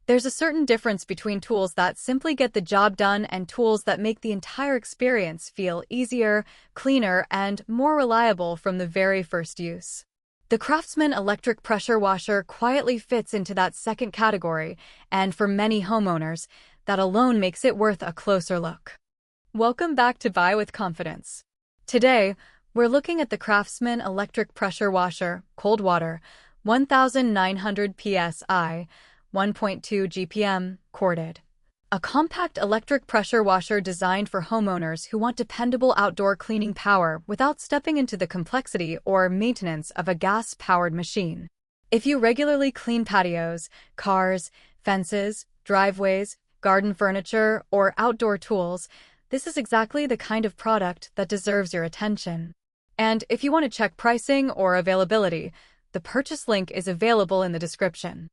There's a certain difference between tools that simply get the job done and tools that make the entire experience feel easier, cleaner, and more reliable from the very first use. The Craftsman Electric Pressure Washer quietly fits into that second category, and for many homeowners, that alone makes it worth a closer look. Welcome back to Buy with Confidence. Today, we're looking at the Craftsman Electric Pressure Washer, Cold Water, 1900 PSI, 1.2 GPM, corded. A compact electric pressure washer designed for homeowners who want dependable outdoor cleaning power without stepping into the complexity or maintenance of a gas-powered machine. If you regularly clean patios, cars, fences, driveways, garden furniture, or outdoor tools, this is exactly the kind of product that deserves your attention. And if you want to check pricing or availability, the purchase link is available in the description.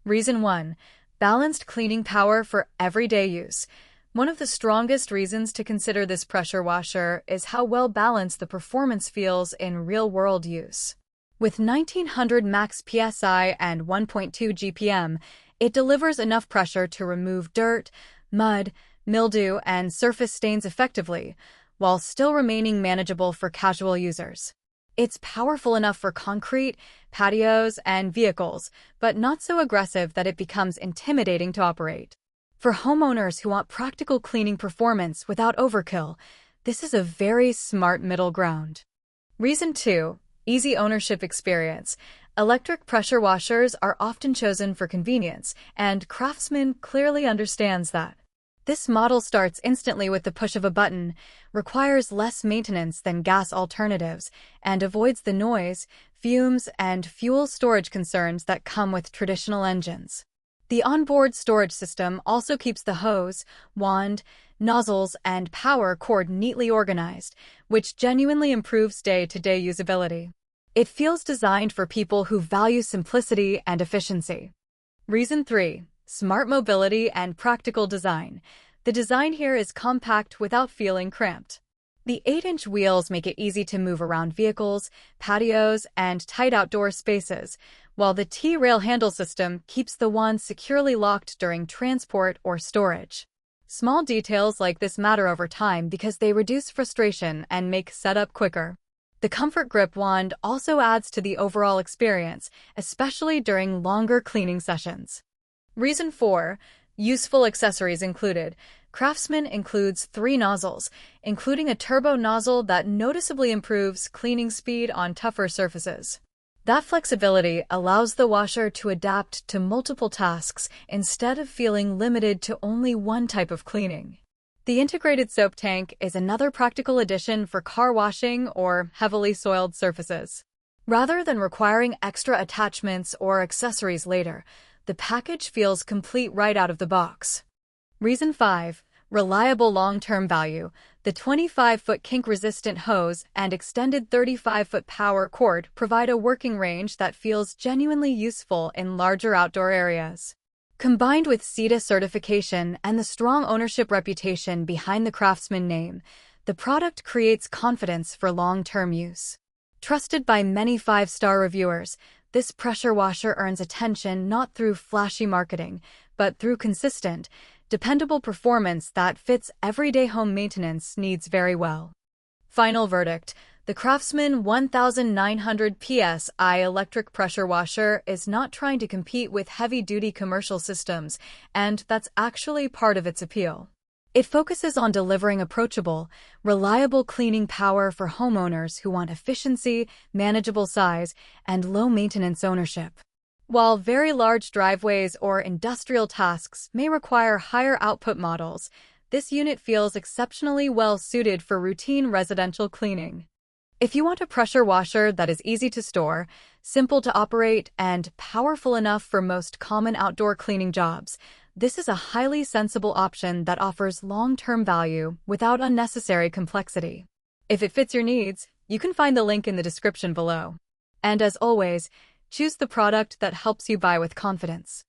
Reason 1. Balanced cleaning power for everyday use. One of the strongest reasons to consider this pressure washer is how well balanced the performance feels in real-world use. With 1900 max PSI and 1.2 GPM, it delivers enough pressure to remove dirt, mud, mildew, and surface stains effectively, while still remaining manageable for casual users. It's powerful enough for concrete, patios, and vehicles, but not so aggressive that it becomes intimidating to operate. For homeowners who want practical cleaning performance without overkill, this is a very smart middle ground. Reason 2. Easy ownership experience. Electric pressure washers are often chosen for convenience, and Craftsman clearly understands that. This model starts instantly with the push of a button, requires less maintenance than gas alternatives, and avoids the noise, fumes, and fuel storage concerns that come with traditional engines. The onboard storage system also keeps the hose, wand, nozzles, and power cord neatly organized, which genuinely improves day-to-day usability. It feels designed for people who value simplicity and efficiency. Reason 3. Smart mobility and practical design. The design here is compact without feeling cramped. The 8-inch wheels make it easy to move around vehicles, patios, and tight outdoor spaces, while the T-rail handle system keeps the wand securely locked during transport or storage. Small details like this matter over time because they reduce frustration and make setup quicker. The Comfort Grip wand also adds to the overall experience, especially during longer cleaning sessions. Reason 4. Useful accessories included. Craftsman includes 3 nozzles, including a turbo nozzle that noticeably improves cleaning speed on tougher surfaces. That flexibility allows the washer to adapt to multiple tasks instead of feeling limited to only one type of cleaning. The integrated soap tank is another practical addition for car washing or heavily soiled surfaces. Rather than requiring extra attachments or accessories later, the package feels complete right out of the box. Reason 5. Reliable long-term value. The 25-foot kink-resistant hose and extended 35-foot power cord provide a working range that feels genuinely useful in larger outdoor areas. Combined with CETA certification and the strong ownership reputation behind the Craftsman name, the product creates confidence for long-term use. Trusted by many 5-star reviewers, this pressure washer earns attention not through flashy marketing, but through consistent, dependable performance that fits everyday home maintenance needs very well. Final verdict. The Craftsman 1900 PSI electric pressure washer is not trying to compete with heavy-duty commercial systems, and that's actually part of its appeal. It focuses on delivering approachable, reliable cleaning power for homeowners who want efficiency, manageable size, and low-maintenance ownership. While very large driveways or industrial tasks may require higher output models, this unit feels exceptionally well suited for routine residential cleaning. If you want a pressure washer that is easy to store, simple to operate, and powerful enough for most common outdoor cleaning jobs, this is a highly sensible option that offers long-term value without unnecessary complexity. If it fits your needs, you can find the link in the description below. And as always, choose the product that helps you buy with confidence.